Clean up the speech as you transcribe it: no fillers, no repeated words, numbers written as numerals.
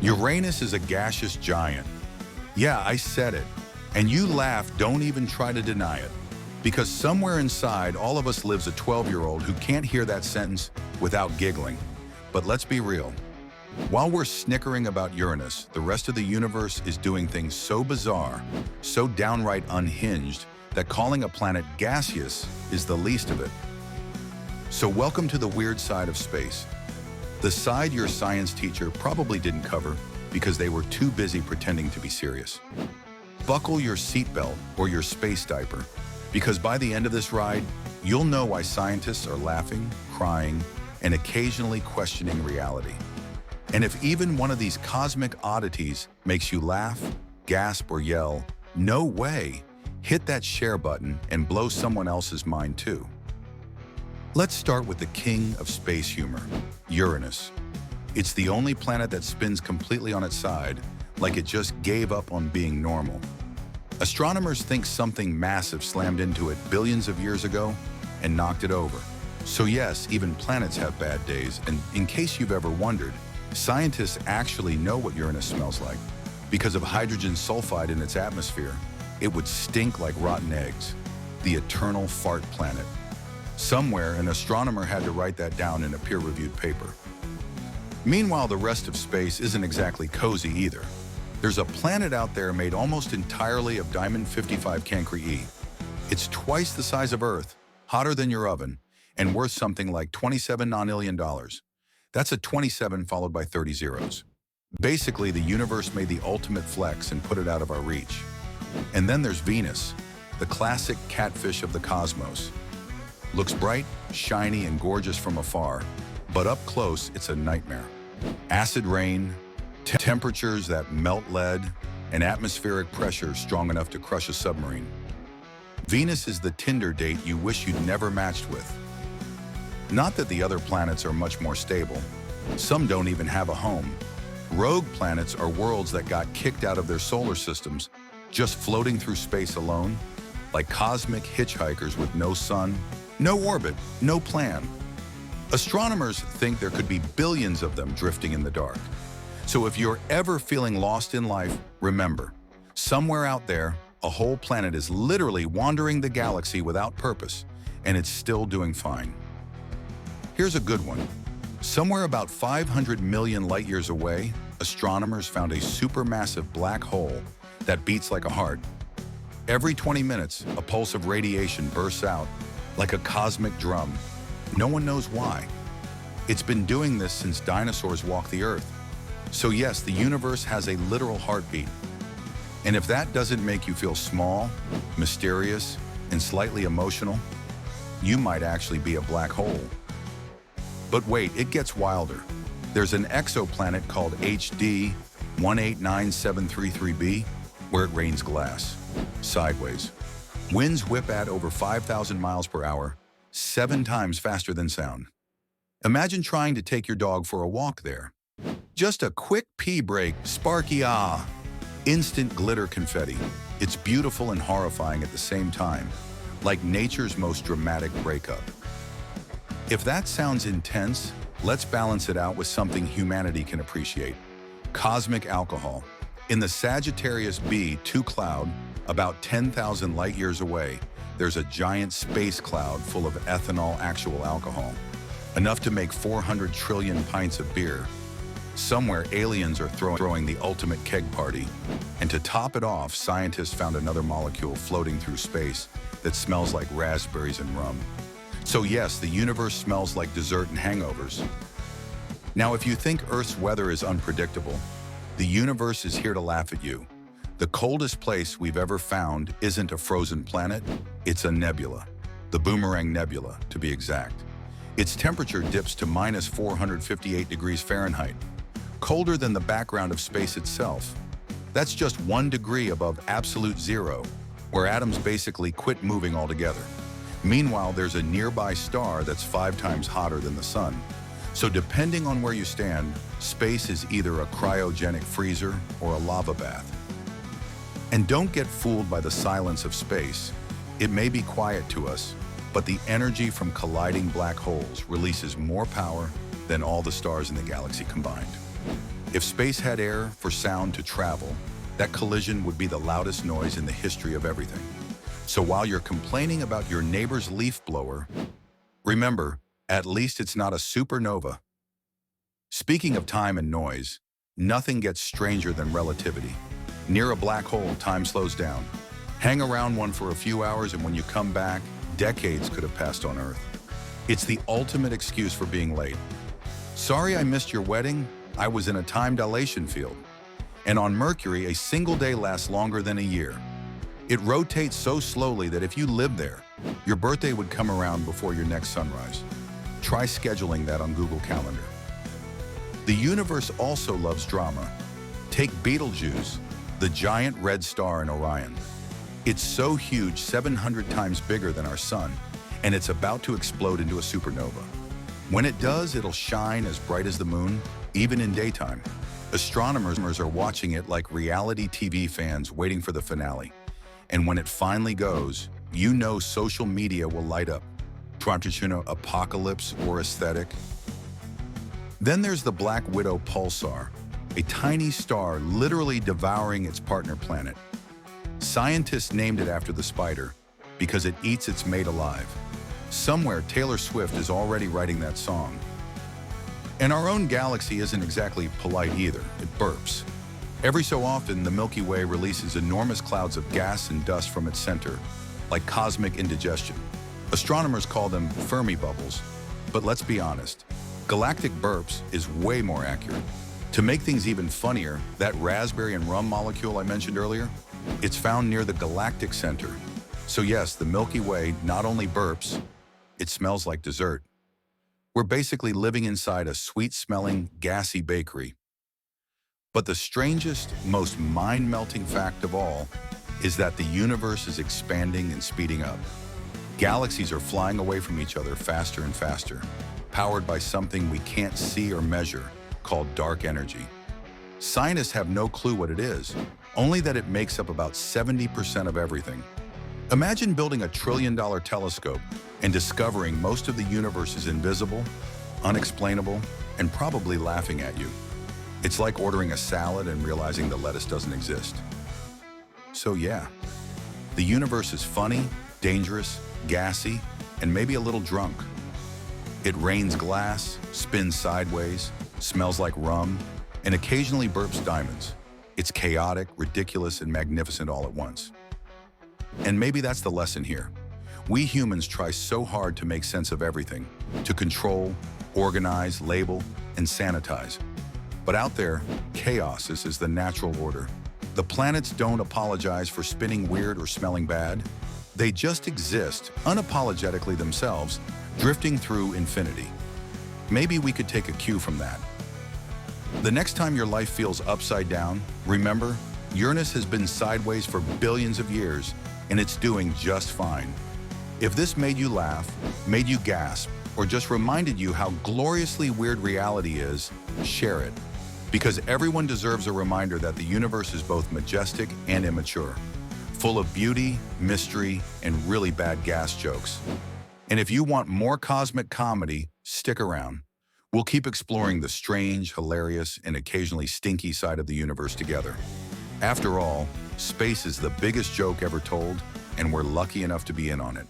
Uranus is a gaseous giant. Yeah, I said it. And you laugh, don't even try to deny it. Because somewhere inside, all of us lives a 12-year-old who can't hear that sentence without giggling. But let's be real. While we're snickering about Uranus, the rest of the universe is doing things so bizarre, so downright unhinged, that calling a planet gaseous is the least of it. So welcome to the weird side of space. The side your science teacher probably didn't cover because they were too busy pretending to be serious. Buckle your seatbelt or your space diaper, because by the end of this ride, you'll know why scientists are laughing, crying, and occasionally questioning reality. And if even one of these cosmic oddities makes you laugh, gasp, or yell, "No way!" hit that share button and blow someone else's mind too. Let's start with the king of space humor, Uranus. It's the only planet that spins completely on its side, like it just gave up on being normal. Astronomers think something massive slammed into it billions of years ago and knocked it over. So yes, even planets have bad days, and in case you've ever wondered, scientists actually know what Uranus smells like. Because of hydrogen sulfide in its atmosphere, it would stink like rotten eggs, the eternal fart planet. Somewhere, an astronomer had to write that down in a peer-reviewed paper. Meanwhile, the rest of space isn't exactly cozy either. There's a planet out there made almost entirely of diamond 55 Cancri E. It's twice the size of Earth, hotter than your oven, and worth something like $27 nonillion. That's a 27 followed by 30 zeros. Basically, the universe made the ultimate flex and put it out of our reach. And then there's Venus, the classic catfish of the cosmos. Looks bright, shiny, and gorgeous from afar, but up close, it's a nightmare. Acid rain, temperatures that melt lead, and atmospheric pressure strong enough to crush a submarine. Venus is the Tinder date you wish you'd never matched with. Not that the other planets are much more stable. Some don't even have a home. Rogue planets are worlds that got kicked out of their solar systems, just floating through space alone, like cosmic hitchhikers with no sun, no orbit, no plan. Astronomers think there could be billions of them drifting in the dark. So if you're ever feeling lost in life, remember, somewhere out there, a whole planet is literally wandering the galaxy without purpose, and it's still doing fine. Here's a good one. Somewhere about 500 million light years away, astronomers found a supermassive black hole that beats like a heart. Every 20 minutes, a pulse of radiation bursts out like a cosmic drum. No one knows why. It's been doing this since dinosaurs walked the Earth. So yes, the universe has a literal heartbeat. And if that doesn't make you feel small, mysterious, and slightly emotional, you might actually be a black hole. But wait, it gets wilder. There's an exoplanet called HD 189733b, where it rains glass, sideways. Winds whip at over 5,000 miles per hour, 7 times faster than sound. Imagine trying to take your dog for a walk there. Just a quick pee break, sparky instant glitter confetti. It's beautiful and horrifying at the same time, like nature's most dramatic breakup. If that sounds intense, let's balance it out with something humanity can appreciate. Cosmic alcohol. In the Sagittarius B2 cloud, about 10,000 light years away, there's a giant space cloud full of ethanol actual alcohol, enough to make 400 trillion pints of beer. Somewhere, aliens are throwing the ultimate keg party. And to top it off, scientists found another molecule floating through space that smells like raspberries and rum. So yes, the universe smells like dessert and hangovers. Now, if you think Earth's weather is unpredictable, the universe is here to laugh at you. The coldest place we've ever found isn't a frozen planet, it's a nebula. The Boomerang Nebula, to be exact. Its temperature dips to minus 458 degrees Fahrenheit, colder than the background of space itself. That's just 1 degree above absolute zero, where atoms basically quit moving altogether. Meanwhile, there's a nearby star that's 5 times hotter than the sun. So depending on where you stand, space is either a cryogenic freezer or a lava bath. And don't get fooled by the silence of space. It may be quiet to us, but the energy from colliding black holes releases more power than all the stars in the galaxy combined. If space had air for sound to travel, that collision would be the loudest noise in the history of everything. So while you're complaining about your neighbor's leaf blower, remember, at least it's not a supernova. Speaking of time and noise, nothing gets stranger than relativity. Near a black hole, time slows down. Hang around one for a few hours, and when you come back, decades could have passed on Earth. It's the ultimate excuse for being late. Sorry I missed your wedding. I was in a time dilation field. And on Mercury, a single day lasts longer than a year. It rotates so slowly that if you lived there, your birthday would come around before your next sunrise. Try scheduling that on Google Calendar. The universe also loves drama. Take Betelgeuse, the giant red star in Orion. It's so huge, 700 times bigger than our sun, and it's about to explode into a supernova. When it does, it'll shine as bright as the moon, even in daytime. Astronomers are watching it like reality TV fans waiting for the finale. And when it finally goes, you know social media will light up. Traditional apocalypse or aesthetic. Then there's the Black Widow pulsar, a tiny star literally devouring its partner planet. Scientists named it after the spider because it eats its mate alive. Somewhere, Taylor Swift is already writing that song. And our own galaxy isn't exactly polite either. It burps. Every so often, the Milky Way releases enormous clouds of gas and dust from its center, like cosmic indigestion. Astronomers call them Fermi bubbles. But let's be honest, galactic burps is way more accurate. To make things even funnier, that raspberry and rum molecule I mentioned earlier, it's found near the galactic center. So yes, the Milky Way not only burps, it smells like dessert. We're basically living inside a sweet-smelling, gassy bakery. But the strangest, most mind-melting fact of all is that the universe is expanding and speeding up. Galaxies are flying away from each other faster and faster, powered by something we can't see or measure, called dark energy. Scientists have no clue what it is, only that it makes up about 70% of everything. Imagine building a trillion-dollar telescope and discovering most of the universe is invisible, unexplainable, and probably laughing at you. It's like ordering a salad and realizing the lettuce doesn't exist. So yeah, the universe is funny, dangerous, gassy, and maybe a little drunk. It rains glass, spins sideways, smells like rum, and occasionally burps diamonds. It's chaotic, ridiculous, and magnificent all at once. And maybe that's the lesson here. We humans try so hard to make sense of everything, to control, organize, label, and sanitize. But out there, chaos is the natural order. The planets don't apologize for spinning weird or smelling bad. They just exist, unapologetically themselves, drifting through infinity. Maybe we could take a cue from that. The next time your life feels upside down, remember, Uranus has been sideways for billions of years, and it's doing just fine. If this made you laugh, made you gasp, or just reminded you how gloriously weird reality is, share it. Because everyone deserves a reminder that the universe is both majestic and immature, full of beauty, mystery, and really bad gas jokes. And if you want more cosmic comedy, stick around. We'll keep exploring the strange, hilarious, and occasionally stinky side of the universe together. After all, space is the biggest joke ever told, and we're lucky enough to be in on it.